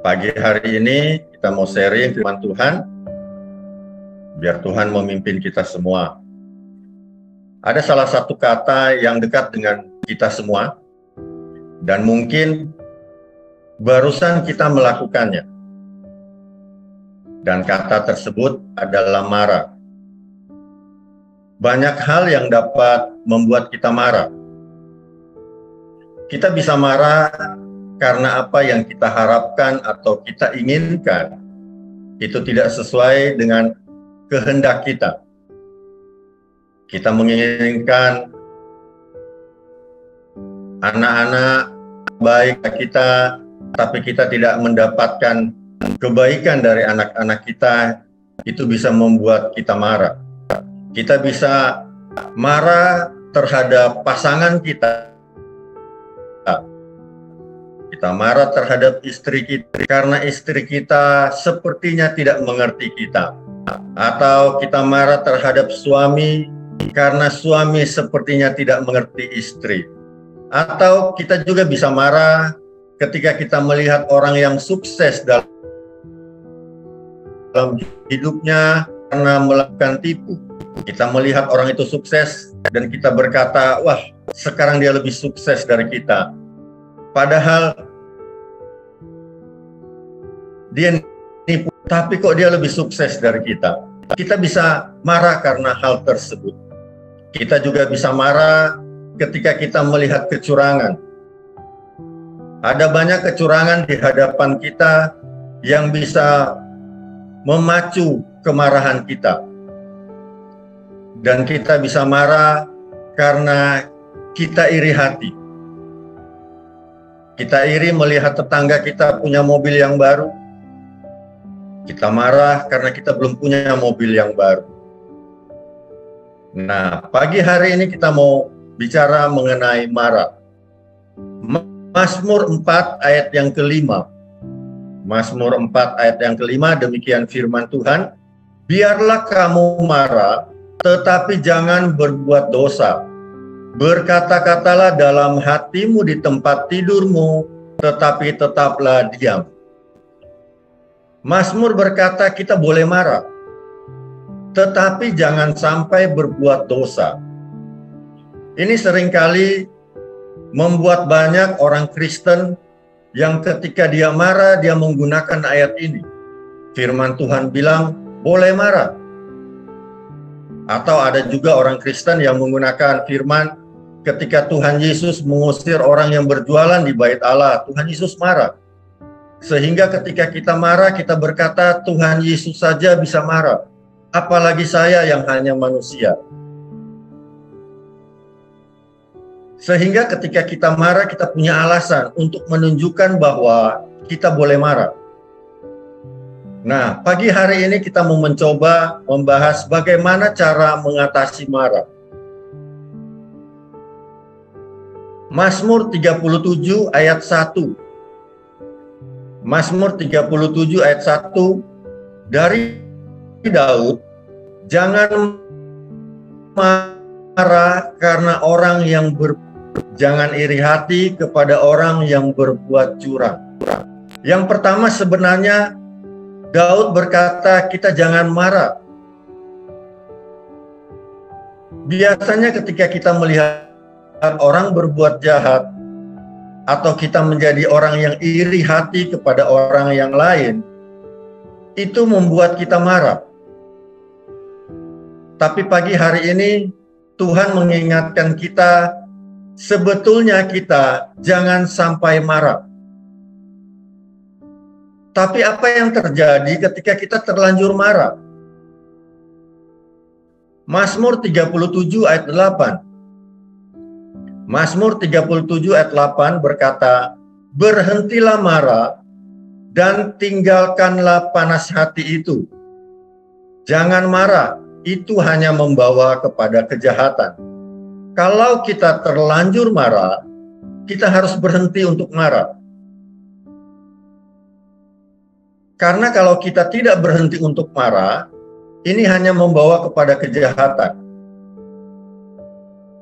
Pagi hari ini kita mau sharing firman Tuhan, biar Tuhan memimpin kita semua. Ada salah satu kata yang dekat dengan kita semua, dan mungkin barusan kita melakukannya. Dan kata tersebut adalah marah. Banyak hal yang dapat membuat kita marah. Kita bisa marah karena apa yang kita harapkan atau kita inginkan itu tidak sesuai dengan kehendak kita. Kita menginginkan anak-anak baik kita, tapi kita tidak mendapatkan kebaikan dari anak-anak kita, itu bisa membuat kita marah. Kita bisa marah terhadap pasangan kita. Kita marah terhadap istri kita karena istri kita sepertinya tidak mengerti kita. Atau kita marah terhadap suami karena suami sepertinya tidak mengerti istri. Atau kita juga bisa marah ketika kita melihat orang yang sukses dalam hidupnya karena melakukan tipu. Kita melihat orang itu sukses dan kita berkata, wah, sekarang dia lebih sukses dari kita. Padahal dia nipu, tapi kok dia lebih sukses dari kita. Kita bisa marah karena hal tersebut. Kita juga bisa marah ketika kita melihat kecurangan. Ada banyak kecurangan di hadapan kita yang bisa memacu kemarahan kita. Dan kita bisa marah karena kita iri hati. Kita iri melihat tetangga kita punya mobil yang baru. Kita marah karena kita belum punya mobil yang baru. Nah, pagi hari ini kita mau bicara mengenai marah. Mazmur 4 ayat yang kelima. Mazmur 4 ayat yang kelima, demikian firman Tuhan. Biarlah kamu marah, tetapi jangan berbuat dosa. Berkata-katalah dalam hatimu di tempat tidurmu, tetapi tetaplah diam. Mazmur berkata kita boleh marah, tetapi jangan sampai berbuat dosa. Ini seringkali membuat banyak orang Kristen yang ketika dia marah, dia menggunakan ayat ini. Firman Tuhan bilang, boleh marah. Atau ada juga orang Kristen yang menggunakan firman ketika Tuhan Yesus mengusir orang yang berjualan di bait Allah, Tuhan Yesus marah. Sehingga ketika kita marah, kita berkata, Tuhan Yesus saja bisa marah. Apalagi saya yang hanya manusia. Sehingga ketika kita marah, kita punya alasan untuk menunjukkan bahwa kita boleh marah. Nah, pagi hari ini kita mau mencoba membahas bagaimana cara mengatasi marah. Mazmur 37 ayat 1. Mazmur 37 ayat 1 dari Daud, jangan marah karena orang yang jangan iri hati kepada orang yang berbuat curang. Yang pertama sebenarnya Daud berkata kita jangan marah. Biasanya ketika kita melihat orang berbuat jahat atau kita menjadi orang yang iri hati kepada orang yang lain, itu membuat kita marah. Tapi pagi hari ini Tuhan mengingatkan kita, sebetulnya kita jangan sampai marah. Tapi apa yang terjadi ketika kita terlanjur marah? Mazmur 37 ayat 8. Mazmur 37 ayat 8 berkata, berhentilah marah dan tinggalkanlah panas hati itu. Jangan marah, itu hanya membawa kepada kejahatan. Kalau kita terlanjur marah, kita harus berhenti untuk marah. Karena kalau kita tidak berhenti untuk marah, ini hanya membawa kepada kejahatan.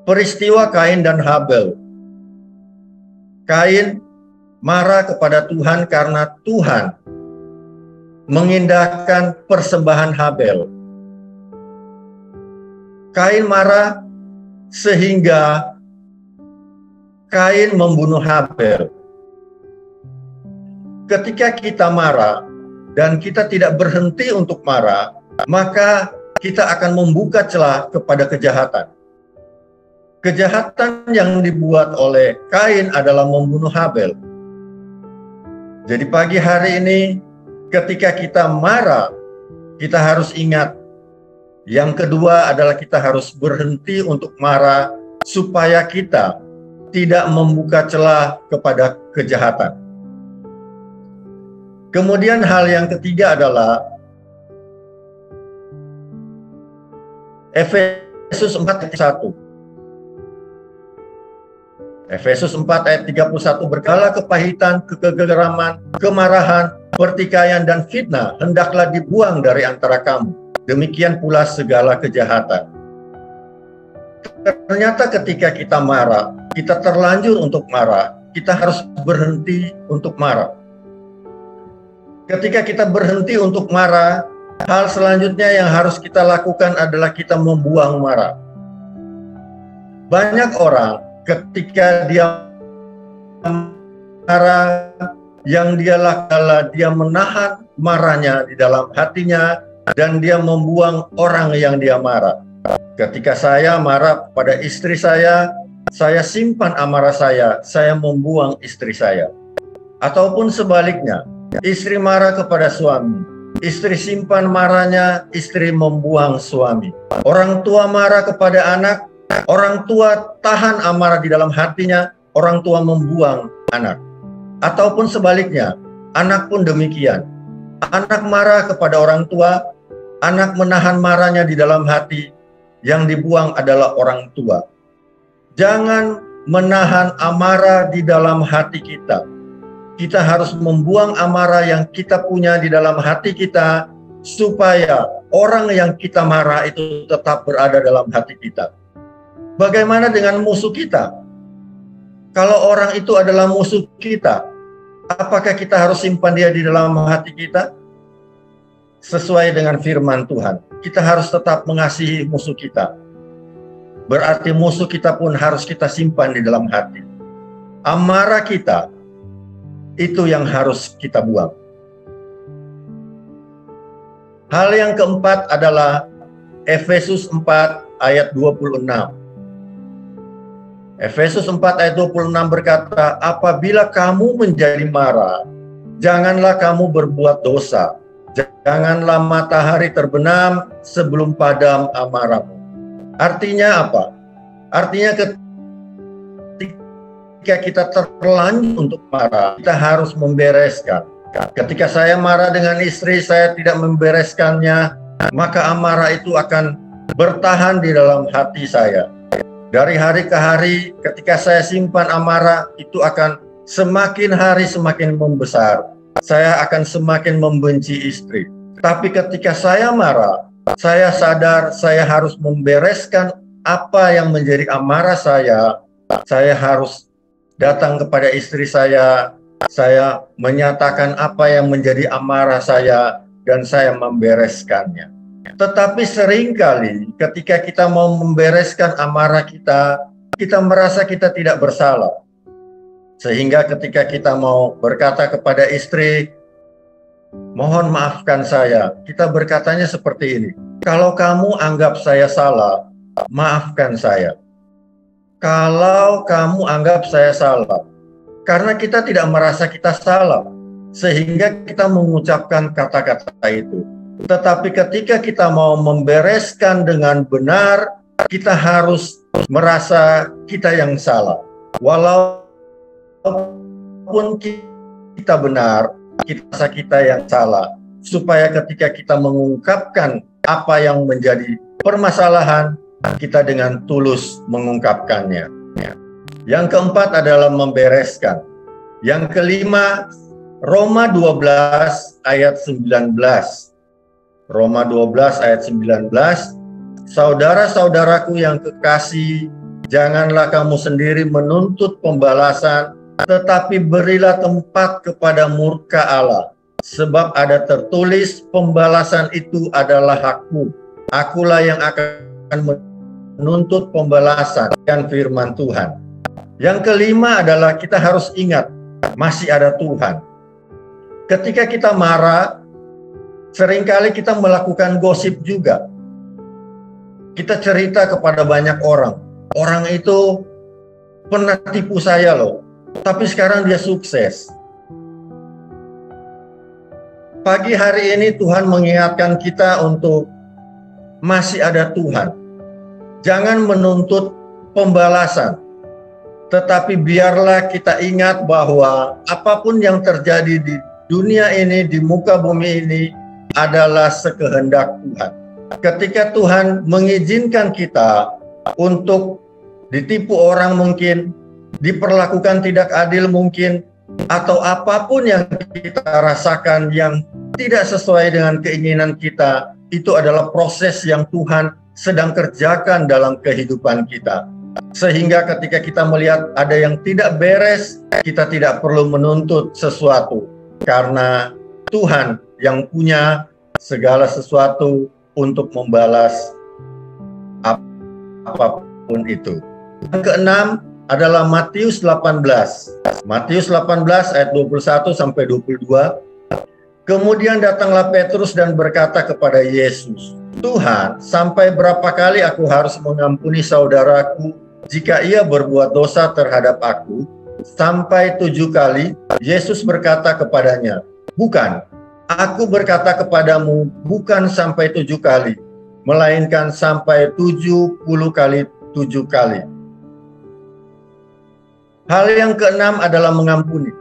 Peristiwa Kain dan Habel. Kain marah kepada Tuhan karena Tuhan mengindahkan persembahan Habel. Kain marah sehingga Kain membunuh Habel. Ketika kita marah dan kita tidak berhenti untuk marah, maka kita akan membuka celah kepada kejahatan. Kejahatan yang dibuat oleh Kain adalah membunuh Habel. Jadi pagi hari ini, ketika kita marah, kita harus ingat. Yang kedua adalah kita harus berhenti untuk marah supaya kita tidak membuka celah kepada kejahatan. Kemudian hal yang ketiga adalah Efesus 4:1. Efesus 4 ayat 31, berkala kepahitan, kegeraman, kemarahan, pertikaian, dan fitnah hendaklah dibuang dari antara kamu. Demikian pula segala kejahatan. Ternyata ketika kita marah, kita terlanjur untuk marah, kita harus berhenti untuk marah. Ketika kita berhenti untuk marah, hal selanjutnya yang harus kita lakukan adalah kita membuang marah. Banyak orang ketika dia marah, yang dia lakukan adalah dia menahan marahnya di dalam hatinya dan dia membuang orang yang dia marah. Ketika saya marah pada istri saya simpan amarah saya membuang istri saya. Ataupun sebaliknya, istri marah kepada suami, istri simpan marahnya, istri membuang suami. Orang tua marah kepada anak, orang tua tahan amarah di dalam hatinya, orang tua membuang anak. Ataupun sebaliknya, anak pun demikian. Anak marah kepada orang tua, anak menahan marahnya di dalam hati, yang dibuang adalah orang tua. Jangan menahan amarah di dalam hati kita. Kita harus membuang amarah yang kita punya di dalam hati kita, supaya orang yang kita marah itu tetap berada dalam hati kita. Bagaimana dengan musuh kita? Kalau orang itu adalah musuh kita, apakah kita harus simpan dia di dalam hati kita? Sesuai dengan firman Tuhan, kita harus tetap mengasihi musuh kita. Berarti musuh kita pun harus kita simpan di dalam hati. Amarah kita, itu yang harus kita buang. Hal yang keempat adalah Efesus 4 ayat 26. Efesus 4 ayat 26 berkata, apabila kamu menjadi marah, janganlah kamu berbuat dosa. Janganlah matahari terbenam sebelum padam amarahmu. Artinya apa? Artinya ketika kita terlanjur untuk marah, kita harus membereskan. Ketika saya marah dengan istri, saya tidak membereskannya, maka amarah itu akan bertahan di dalam hati saya. Dari hari ke hari, ketika saya simpan amarah, itu akan semakin hari semakin membesar. Saya akan semakin membenci istri. Tapi ketika saya marah, saya sadar saya harus membereskan apa yang menjadi amarah saya. Saya harus datang kepada istri saya menyatakan apa yang menjadi amarah saya, dan saya membereskannya. Tetapi seringkali ketika kita mau membereskan amarah kita, kita merasa kita tidak bersalah. Sehingga ketika kita mau berkata kepada istri, mohon maafkan saya, kita berkatanya seperti ini, kalau kamu anggap saya salah, maafkan saya. Kalau kamu anggap saya salah, karena kita tidak merasa kita salah, sehingga kita mengucapkan kata-kata itu. Tetapi ketika kita mau membereskan dengan benar, kita harus merasa kita yang salah. Walaupun kita benar, kita yang salah. Supaya ketika kita mengungkapkan apa yang menjadi permasalahan, kita dengan tulus mengungkapkannya. Yang keempat adalah membereskan. Yang kelima, Roma 12 ayat 19. Roma 12 ayat 19. Saudara-saudaraku yang kekasih, janganlah kamu sendiri menuntut pembalasan, tetapi berilah tempat kepada murka Allah. Sebab ada tertulis, pembalasan itu adalah hakku. Akulah yang akan menuntut pembalasan, dan firman Tuhan. Yang kelima adalah kita harus ingat, masih ada Tuhan. Ketika kita marah, seringkali kita melakukan gosip juga. Kita cerita kepada banyak orang. Orang itu pernah tipu saya loh, tapi sekarang dia sukses. Pagi hari ini Tuhan mengingatkan kita untuk masih ada Tuhan. Jangan menuntut pembalasan, tetapi biarlah kita ingat bahwa apapun yang terjadi di dunia ini, di muka bumi ini adalah sekehendak Tuhan. Ketika Tuhan mengizinkan kita untuk ditipu orang mungkin, diperlakukan tidak adil mungkin, atau apapun yang kita rasakan yang tidak sesuai dengan keinginan kita, itu adalah proses yang Tuhan sedang kerjakan dalam kehidupan kita. Sehingga ketika kita melihat ada yang tidak beres, kita tidak perlu menuntut sesuatu, karena Tuhan yang punya segala sesuatu untuk membalas apapun itu. Yang keenam adalah Matius 18. Matius 18 ayat 21 sampai 22. Kemudian datanglah Petrus dan berkata kepada Yesus, "Tuhan, sampai berapa kali aku harus mengampuni saudaraku jika ia berbuat dosa terhadap aku? Sampai 7 kali?" Yesus berkata kepadanya, "Bukan, aku berkata kepadamu, bukan sampai 7 kali, melainkan sampai 70 kali 7 kali." Hal yang keenam adalah mengampuni.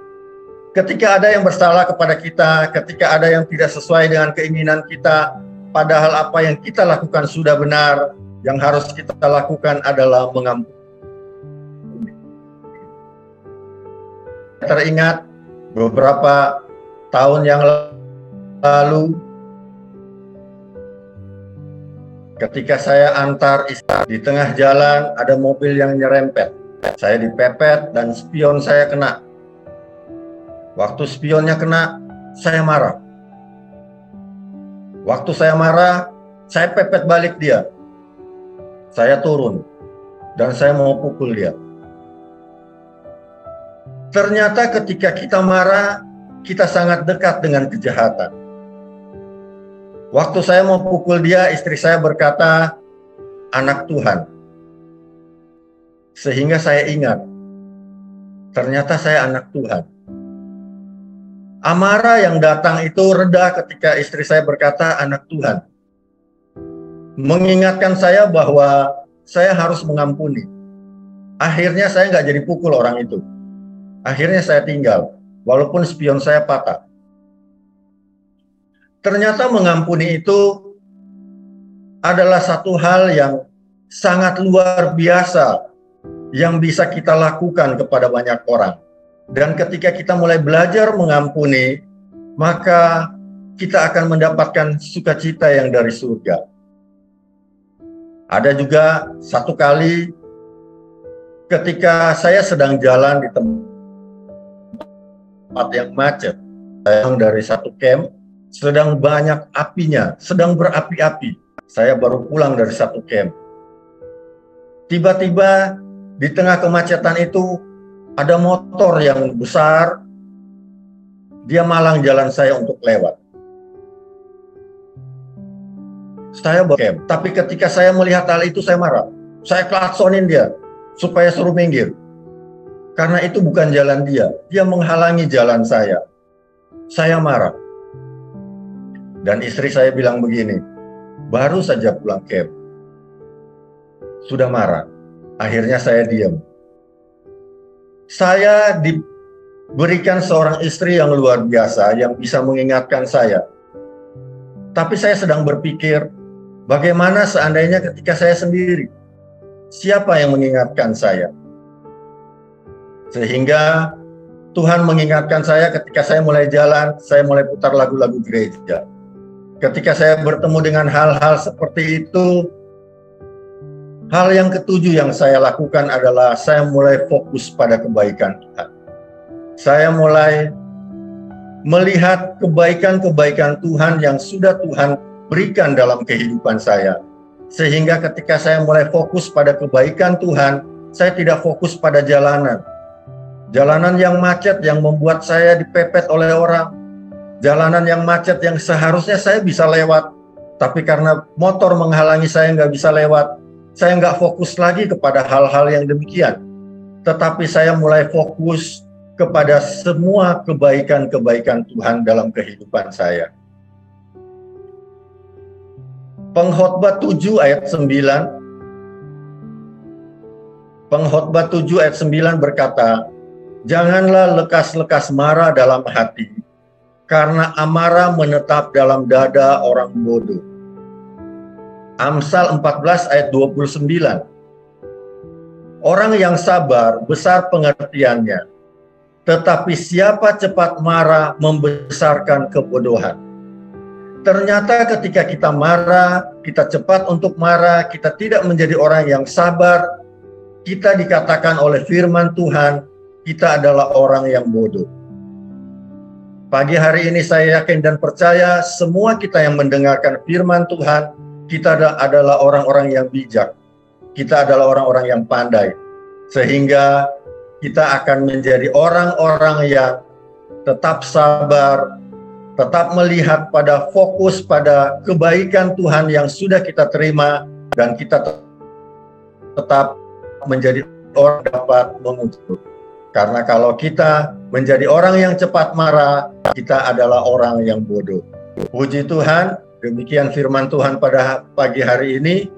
Ketika ada yang bersalah kepada kita, ketika ada yang tidak sesuai dengan keinginan kita, padahal apa yang kita lakukan sudah benar, yang harus kita lakukan adalah mengampuni. Teringat beberapa tahun yang lalu, ketika saya antar istri di tengah jalan, ada mobil yang nyerempet. Saya dipepet dan spion saya kena. Waktu spionnya kena, saya marah. Waktu saya marah, saya pepet balik dia. Saya turun dan saya mau pukul dia. Ternyata ketika kita marah, kita sangat dekat dengan kejahatan. Waktu saya mau pukul dia, istri saya berkata, "Anak Tuhan." Sehingga saya ingat, ternyata saya anak Tuhan. Amarah yang datang itu reda ketika istri saya berkata, "Anak Tuhan." Mengingatkan saya bahwa saya harus mengampuni. Akhirnya saya nggak jadi pukul orang itu. Akhirnya saya tinggal, walaupun spion saya patah. Ternyata mengampuni itu adalah satu hal yang sangat luar biasa yang bisa kita lakukan kepada banyak orang. Dan ketika kita mulai belajar mengampuni, maka kita akan mendapatkan sukacita yang dari surga. Ada juga satu kali ketika saya sedang jalan di tempat yang macet, saya dari satu camp, sedang banyak apinya, sedang berapi-api. Saya baru pulang dari satu camp. Tiba-tiba di tengah kemacetan itu, ada motor yang besar, dia malang jalan saya untuk lewat. Saya camp, tapi ketika saya melihat hal itu saya marah. Saya klaksonin dia supaya suruh minggir. Karena itu bukan jalan dia, dia menghalangi jalan saya. Saya marah. Dan istri saya bilang begini, "Baru saja pulang camp, sudah marah." Akhirnya saya diam. Saya diberikan seorang istri yang luar biasa yang bisa mengingatkan saya. Tapi saya sedang berpikir, bagaimana seandainya ketika saya sendiri? Siapa yang mengingatkan saya? Sehingga Tuhan mengingatkan saya ketika saya mulai jalan, saya mulai putar lagu-lagu gereja. Ketika saya bertemu dengan hal-hal seperti itu, hal yang ketujuh yang saya lakukan adalah saya mulai fokus pada kebaikan Tuhan. Saya mulai melihat kebaikan-kebaikan Tuhan yang sudah Tuhan berikan dalam kehidupan saya. Sehingga ketika saya mulai fokus pada kebaikan Tuhan, saya tidak fokus pada jalanan. Jalanan yang macet yang membuat saya dipepet oleh orang. Jalanan yang macet yang seharusnya saya bisa lewat. Tapi karena motor menghalangi saya nggak bisa lewat, saya nggak fokus lagi kepada hal-hal yang demikian. Tetapi saya mulai fokus kepada semua kebaikan-kebaikan Tuhan dalam kehidupan saya. Pengkhotbah 7 ayat 9. Pengkhotbah 7 ayat 9 berkata, "Janganlah lekas-lekas marah dalam hati, karena amarah menetap dalam dada orang bodoh." Amsal 14 ayat 29. Orang yang sabar besar pengertiannya, tetapi siapa cepat marah membesarkan kebodohan. Ternyata ketika kita marah, kita cepat untuk marah, kita tidak menjadi orang yang sabar, kita dikatakan oleh firman Tuhan, kita adalah orang yang bodoh. Pagi hari ini saya yakin dan percaya semua kita yang mendengarkan firman Tuhan, kita adalah orang-orang yang bijak. Kita adalah orang-orang yang pandai. Sehingga kita akan menjadi orang-orang yang tetap sabar, tetap melihat pada fokus pada kebaikan Tuhan yang sudah kita terima, dan kita tetap menjadi orang yang dapat mengutuk. Karena kalau kita menjadi orang yang cepat marah, kita adalah orang yang bodoh. Puji Tuhan, demikian firman Tuhan pada pagi hari ini.